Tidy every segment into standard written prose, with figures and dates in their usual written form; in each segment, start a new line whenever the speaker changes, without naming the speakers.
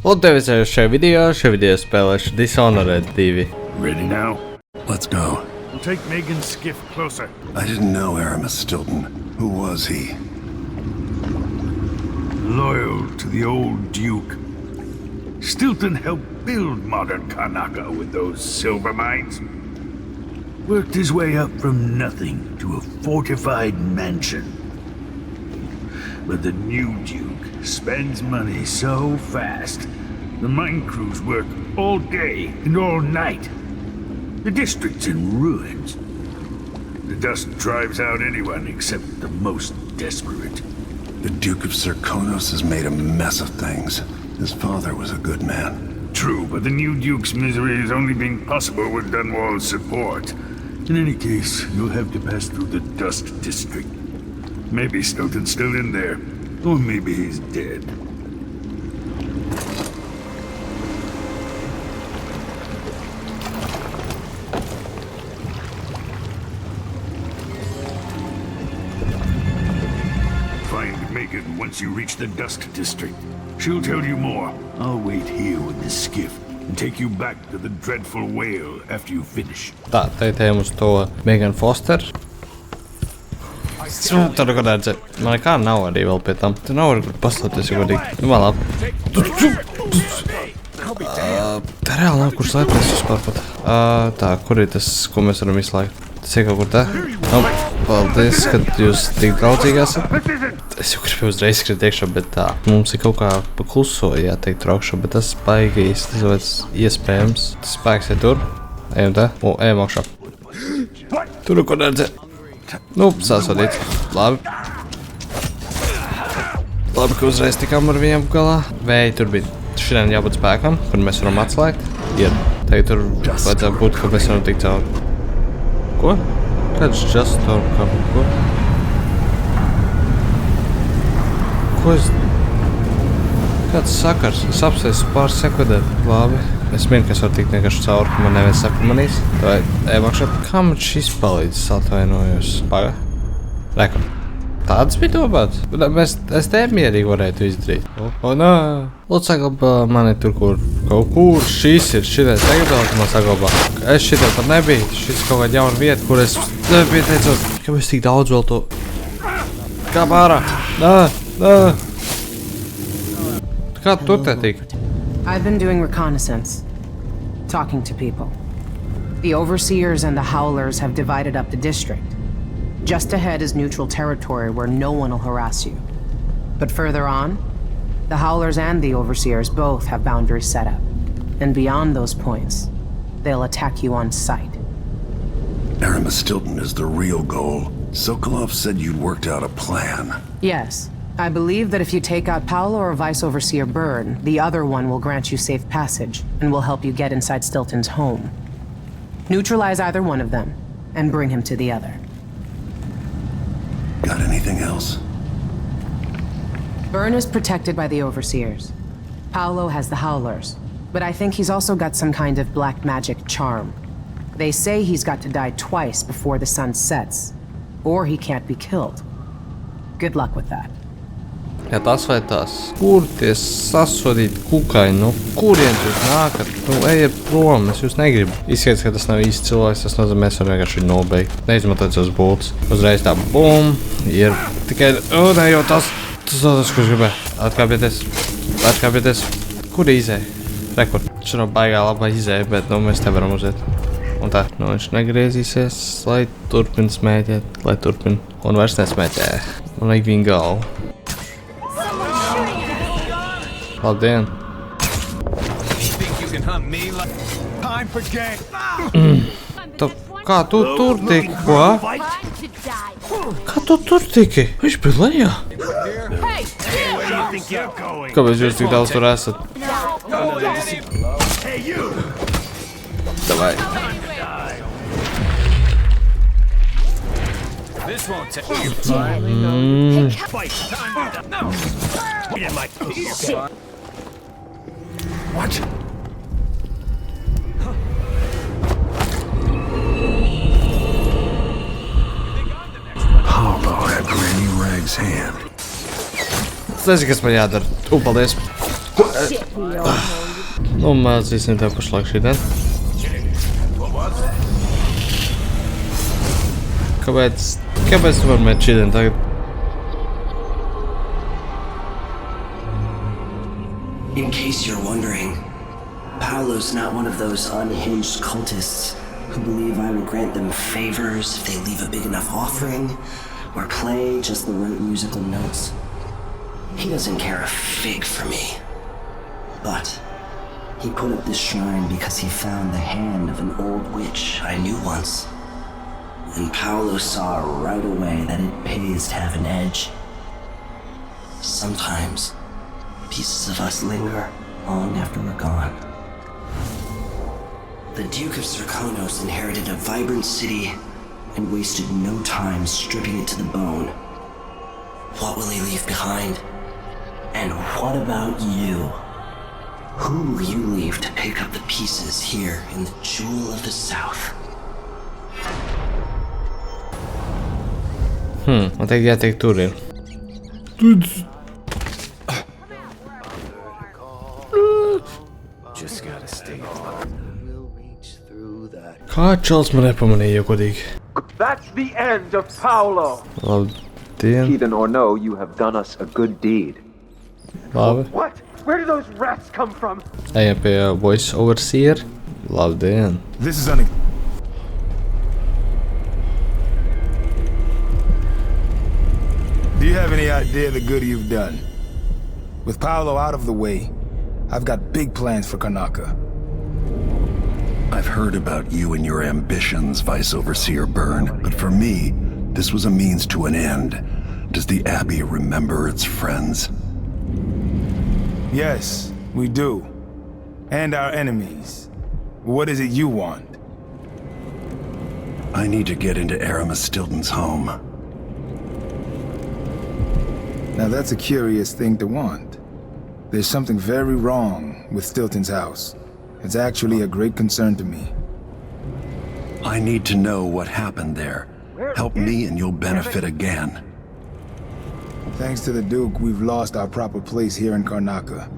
Un tev es šajā video spēlēšu Dishonored 2.
Ready now?
Let's go.
We'll take Megan's skiff closer.
I didn't know Aramis Stilton. Who was he?
Loyal to the old Duke. Stilton helped build modern Karnaca with those silver mines. Worked his way up from nothing to a fortified mansion. But the new Duke spends money so fast, the mine crews work all day and all night. The district's in ruins. The dust drives out anyone except the most desperate.
The Duke of Serkonos has made a mess of things. His father was a good man.
True, but the new Duke's misery has only been possible with Dunwall's support. In any case, you'll have to pass through the Dust District. Maybe Stilton's still in there, or maybe he's dead. Find Megan once you reach the Dust District. She'll tell you more. I'll wait here with the skiff and take you back to the dreadful whale after you finish.
Tā, teitējam uz to Megan Foster. Tur ko redzi, man nekā nav arī vēl pie tam. Tu nav var paslēpties, ja godīgi. Nu, man labi. Tā reāli nav, kur slēpties vispār pat. Tā, kur ir tas, ko mēs varam izslēgt? Tas ir kaut kur tā? Nu, paldies, ka jūs tik draudzīgi esat. Es jau gribu uzreiz skriet iekšā, bet tā. Mums ir kaut kā pa kluso jāteikt tur augšā, bet tas baigi īsti, tas iespējams. Tas spēks ir tur. Ejam tā. Ejam augšā. Tur ko redzi. Nu, sasodīts. Labi. Labi, ka uzreiz tikām ar viņiem galā. Vēji tur bija. Šodien jābūt spēkam, kur mēs varam atslēgt. Ir. Tagad tur vajadzētu būt, ka mēs varam tikt cauri. Ko? Kāds just storm kāpēc? Ko? Ko es... Kāds sakars? Es apsveicu pāris sekundēm. Labi. Es minu, ka es varu tikt vienkārši cauri, ka man neviens sapamanīs. Vai, ejamākšā, kā man šis palīdz atvainojos? Paga? Reku. Tāds bija domāts. Es te mierīgi varētu izdarīt. O, nā. Lūdzu, saglabā mani tur, kur kaut kur šis ir. Šitais tagad man saglabā. Es šitai pat nebiju. Šis kaut kāda jauna vieta, kur es nepieteicos. Kāpēc tik daudz vēl to... Kā pārā? Nā. Kā tur te tik?
I've been doing reconnaissance, talking to people. The Overseers and the Howlers have divided up the district. Just ahead is neutral territory where no one will harass you. But further on, the Howlers and the Overseers both have boundaries set up. And beyond those points, they'll attack you on sight.
Aramis Stilton is the real goal. Sokolov said you'd worked out a plan.
Yes. I believe that if you take out Paolo or Vice Overseer Byrne, the other one will grant you safe passage and will help you get inside Stilton's home. Neutralize either one of them and bring him to the other.
Got anything else?
Byrne is protected by the Overseers. Paolo has the Howlers, but I think he's also got some kind of black magic charm. They say he's got to die twice before the sun sets, or he can't be killed. Good luck with that.
Ja tas vai tas? Kur tie sasodīti kukai? Nu, kurien jūs nākat? Nu, ejiet prom, es jūs negribu. Izskaidrs, ka tas nav īsti cilvēks, tas nozīmē, mēs varam vienkārši viņu nobeigt. Neizmantot savus bultus. Uzreiz tā, bum, ir tikai, ne jau tas, ko es gribēju. Atkāpieties. Kur izēja? Rekur. Šur nav baigā labā izēja, bet, nu, mēs te varam uziet. Un tā, nu, viņš negriezīsies, lai turpin smēķēt, un vairs nesmēķē. Man vajag viņu galvu. Labdien! Kā tu tur tiki, ko? Kā tu tur tiki? Viņš bija lejā. Kāpēc jūs tik daudz tur esat? Davai.
What? Paolo had Granny Rag's hand.
Es nezinu, kas man jādara. Paldies. Nu, mācīsim tev pašlaik šitien. Kāpēc tu vari met šitien tagad?
In case you're wondering, Paolo's not one of those unhinged cultists who believe I will grant them favors if they leave a big enough offering or play just the right musical notes. He doesn't care a fig for me. But he put up this shrine because he found the hand of an old witch I knew once. And Paolo saw right away that it pays to have an edge. Sometimes pieces of us linger long after we're gone. The Duke of Serkonos inherited a vibrant city and wasted no time stripping it to the bone. What will he leave behind? And what about you? Who will you leave to pick up the pieces here in the Jewel of the South?
Man teikt jātiek tur ir. Kā čals man nepamanīja, godīgi?
That's the end of Paolo.
Labdien.
Heathen or no, you have done us a good deed.
Labi.
What? Where do those rats come from?
Ejam pie voice overseer. Labdien.
This is Do you have any idea the good you've done? With Paolo out of the way, I've got big plans for Karnaca.
I've heard about you and your ambitions, Vice Overseer Byrne, but for me, this was a means to an end. Does the Abbey remember its friends?
Yes, we do. And our enemies. What is it you want?
I need to get into Aramis Stilton's home.
Now that's a curious thing to want. There's something very wrong with Stilton's house. It's actually a great concern to me.
I need to know what happened there. Help me and you'll benefit again.
Thanks to the Duke, we've lost our proper place here in Karnaca.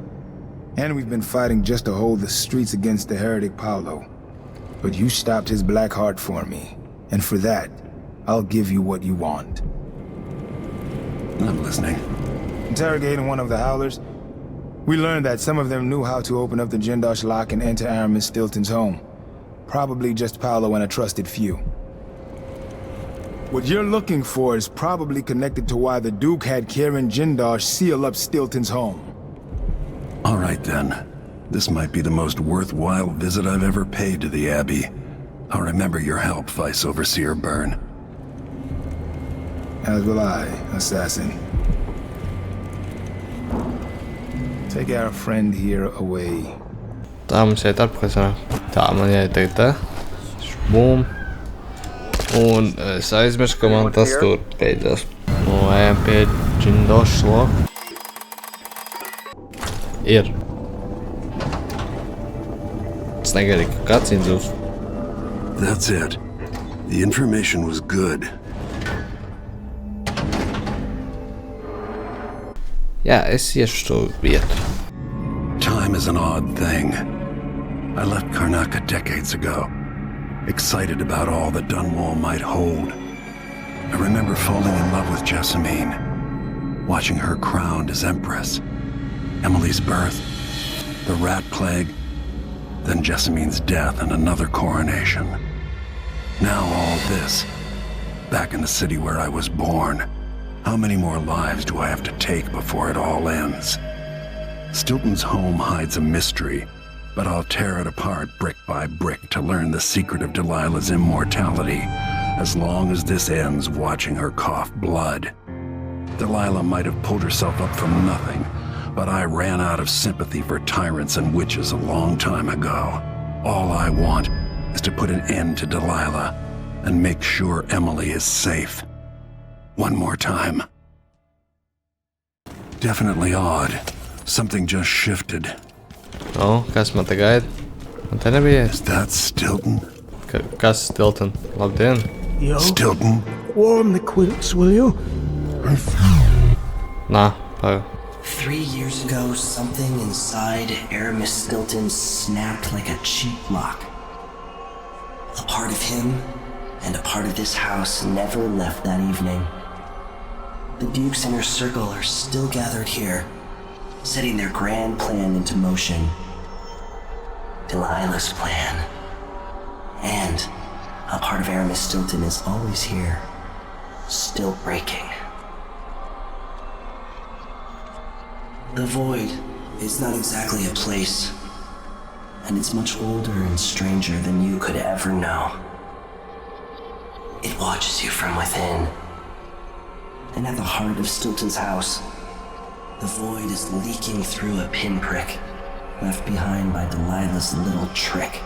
And we've been fighting just to hold the streets against the heretic Paolo. But you stopped his black heart for me. And for that, I'll give you what you want.
I'm listening.
Interrogating one of the Howlers, we learned that some of them knew how to open up the Jindosh lock and enter Aramis Stilton's home. Probably just Paolo and a trusted few. What you're looking for is probably connected to why the Duke had Karen Jindosh seal up Stilton's home.
All right then. This might be the most worthwhile visit I've ever paid to the Abbey. I'll remember your help, Vice Overseer Byrne.
As will I, assassin. Take our friend here away.
Tā mums iet atpakaļ sanāk. Tā man jāieteikt tā. Bum. Un es aizmirsu, ka man tas tur beidzās. Nu, ejam pie Jindosh loka. Ir. Es negaidīju, ka kāds iedzūs.
That's it. The information was good.
Jā, es iešu to vietu.
Time is an odd thing. I left Karnaca decades ago, excited about all that Dunwall might hold. I remember falling in love with Jessamine, watching her crowned as Empress, Emily's birth, the rat plague, then Jessamine's death and another coronation. Now all this, back in the city where I was born. How many more lives do I have to take before it all ends? Stilton's home hides a mystery, but I'll tear it apart brick by brick to learn the secret of Delilah's immortality, as long as this ends watching her cough blood. Delilah might have pulled herself up from nothing, but I ran out of sympathy for tyrants and witches a long time ago. All I want is to put an end to Delilah and make sure Emily is safe. One more time. Definitely odd. Something just shifted.
O, kas man te gaida? Man te nebija.
Is that Stilton?
Kas Stilton? Labdien.
Yo,
Stilton?
warm the quilts, will you?
Nā, paga.
3 years ago, something inside Aramis Stilton snapped like a cheap lock. A part of him and a part of this house never left that evening. The Duke's inner circle are still gathered here, setting their grand plan into motion. Delilah's plan. And a part of Aramis Stilton is always here, still breaking. The Void is not exactly a place, and it's much older and stranger than you could ever know. It watches you from within. And at the heart of Stilton's house, the Void is leaking through a pinprick left behind by Delilah's little trick.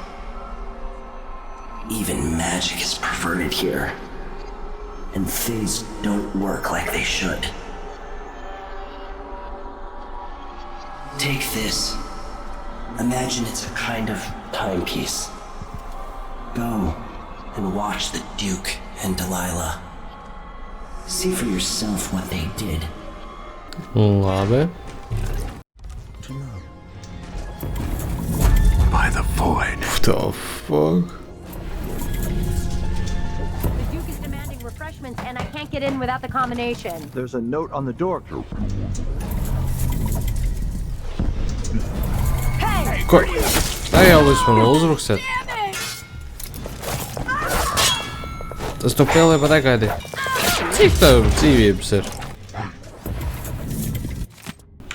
Even magic is perverted here, and things don't work like they should. Take this. Imagine it's a kind of timepiece. Go and watch the Duke and Delilah. See for yourself what they did.
Labi.
By the Void.
What the fuck?
The Duke is demanding refreshments, and I can't get in without the combination.
There's a note on the door.
Ko? Tā jau visu man uzrakstīt. Tas tu pilnībā negaidīji. Cik tev dzīvības ir?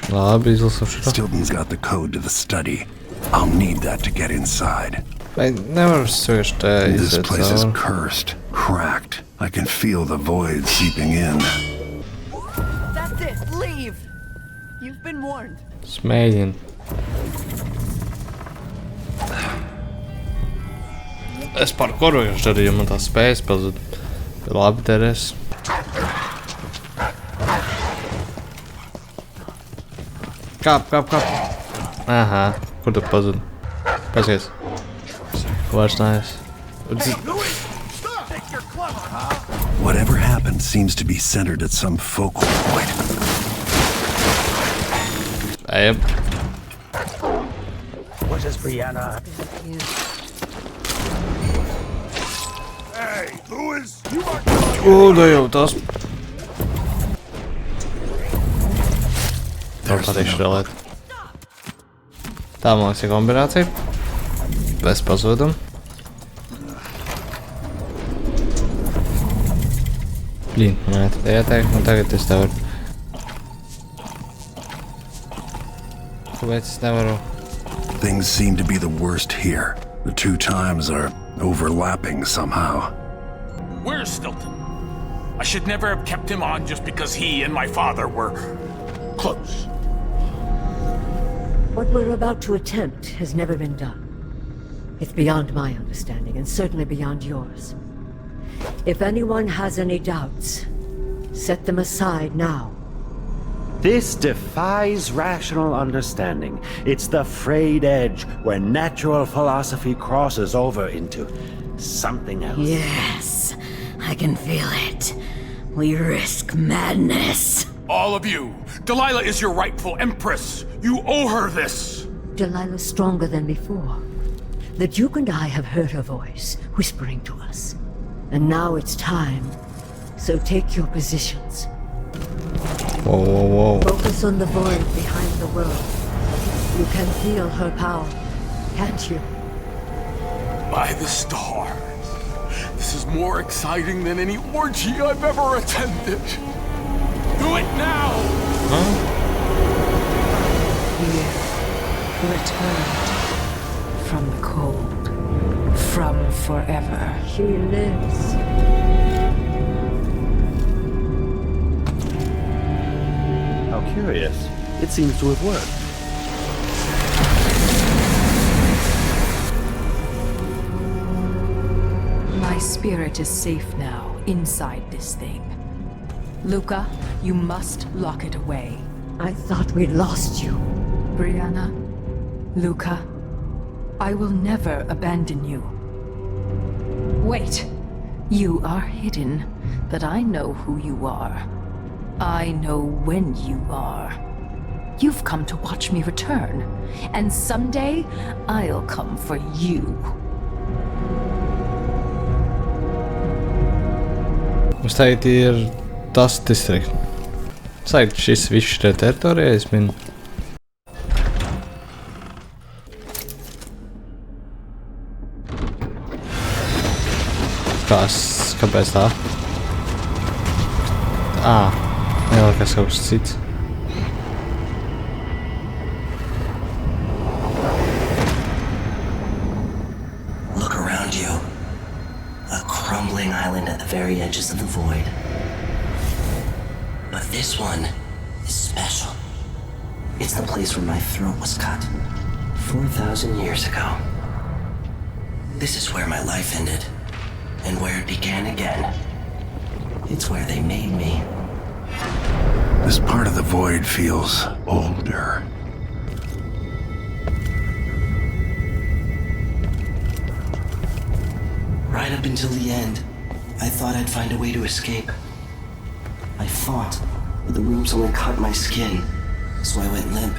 Labi, izlasam šo.
Stilton's got the code to the study. I'll need that to get inside.
Vai nevaru sevišķi te
This
iziet
place is
cauri.
cursed, cracked. I can feel the Void seeping in.
That's it. Leave. You've been warned.
Smēģini. Es par kuru vienkārši darīju, man tās spējas pazuda. Labi, Teres. Kāp. Aha, kur tu pazudi? Paskaties. Vairs nees.
Whatever happened seems to be centered at some focal point.
Ejam.
What is Brianna?
Hey, Louis, you are
Da jau tas. Var patīk šrelēt. Tā man liekas ir kombinācija. Bez pazudam. Blīn, nē, tad ieteikumi, tagad es tev varu. Kāpēc es nevaru?
Things seem to be the worst here. The two times are overlapping somehow.
Where's Stilton? I should never have kept him on just because he and my father were close.
What we're about to attempt has never been done. It's beyond my understanding, and certainly beyond yours. If anyone has any doubts, set them aside now.
This defies rational understanding. It's the frayed edge where natural philosophy crosses over into something else.
Yes, I can feel it. We risk madness.
All of you, Delilah is your rightful empress. You owe her this.
Delilah's stronger than before. The Duke and I have heard her voice, whispering to us. And now it's time. So take your positions.
Whoa.
Focus on the void behind the world. You can feel her power, can't you?
By the stars. This is more exciting than any orgy I've ever attended. Do it now!
Here, returned from the cold, from forever.
She lives.
How curious. It seems to have worked.
My spirit is safe now, inside this thing. Luca, you must lock it away.
I thought we'd lost you.
Brianna, Luca, I will never abandon you. Wait, you are hidden, but I know who you are. I know when you are. You've come to watch me return, and someday I'll come for you.
Mums tagad ir tas distrikts. Sākt šis viss šajā teritorijā, es minu. Kāpēc tā? Neliekas kaut kas cits.
Look around you. A crumbling island at the very edges of the void. But this one is special. It's the place where my throat was cut 4,000 years ago. This is where my life ended, and where it began again. It's where they made me.
This part of the void feels older.
Right up until the end, I thought I'd find a way to escape. I fought, but the ropes only cut my skin, so I went limp.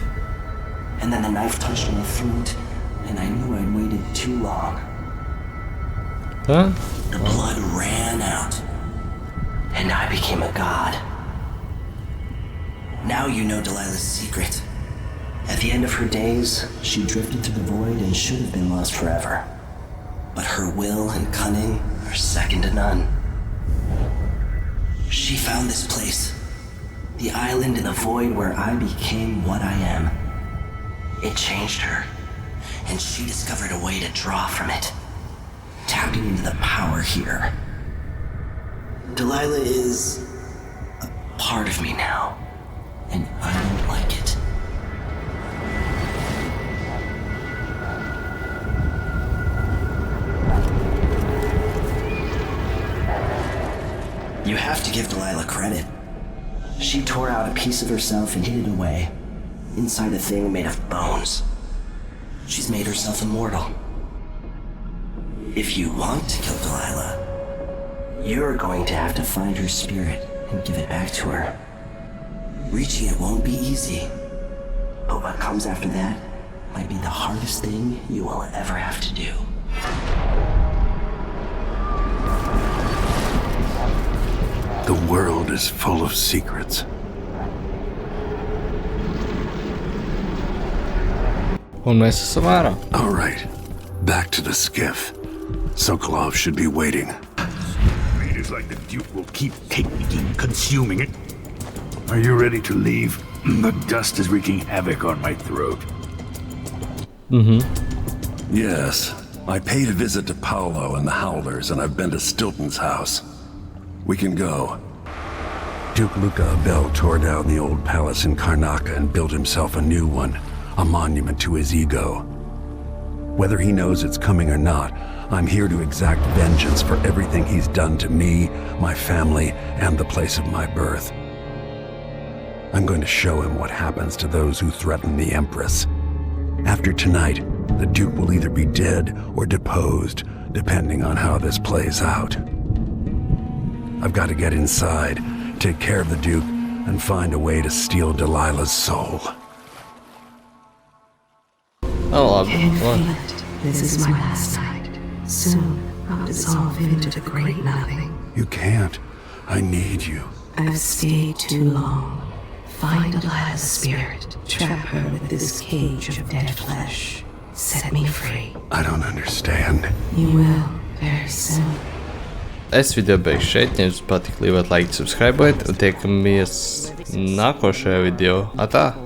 And then the knife touched my throat, and I knew I'd waited too long.
Huh?
The blood ran out, and I became a god. Now you know Delilah's secret. At the end of her days, she drifted through the void and should have been lost forever. But her will and cunning are second to none. She found this place, the island in the void where I became what I am. It changed her, and she discovered a way to draw from it, tapping into the power here. Delilah is a part of me now, and I don't like it. You have to give Delilah credit. She tore out a piece of herself and hid it away, inside a thing made of bones. She's made herself immortal. If you want to kill Delilah, you're going to have to find her spirit and give it back to her. Reaching it won't be easy, but what comes after that might be the hardest thing you will ever have to do.
The world is full of secrets.
Un mēs esam ārā.
All right, back to the skiff. Sokolov should be waiting.
Raiders like the Duke will keep taking, consuming it. Are you ready to leave? The dust is wreaking havoc on my throat.
Yes, I paid a visit to Paolo and the Howlers, and I've been to Stilton's house. We can go. Duke Luca Abel tore down the old palace in Karnaca and built himself a new one, a monument to his ego. Whether he knows it's coming or not, I'm here to exact vengeance for everything he's done to me, my family, and the place of my birth. I'm going to show him what happens to those who threaten the Empress. After tonight, the Duke will either be dead or deposed, depending on how this plays out. I've got to get inside, take care of the Duke, and find a way to steal Delilah's soul.
Oh,
This is my last night. Soon, I'll dissolve into the great nothing.
You can't. I need you.
I've stayed too long. Find Delilah's spirit. Trap her with this cage of dead flesh. Set me free.
I don't understand.
You will, very soon.
Es video beigšu šeit, ja jums patīk, lieciet like, subscribe, un tiekamies nākošajā video. Atā!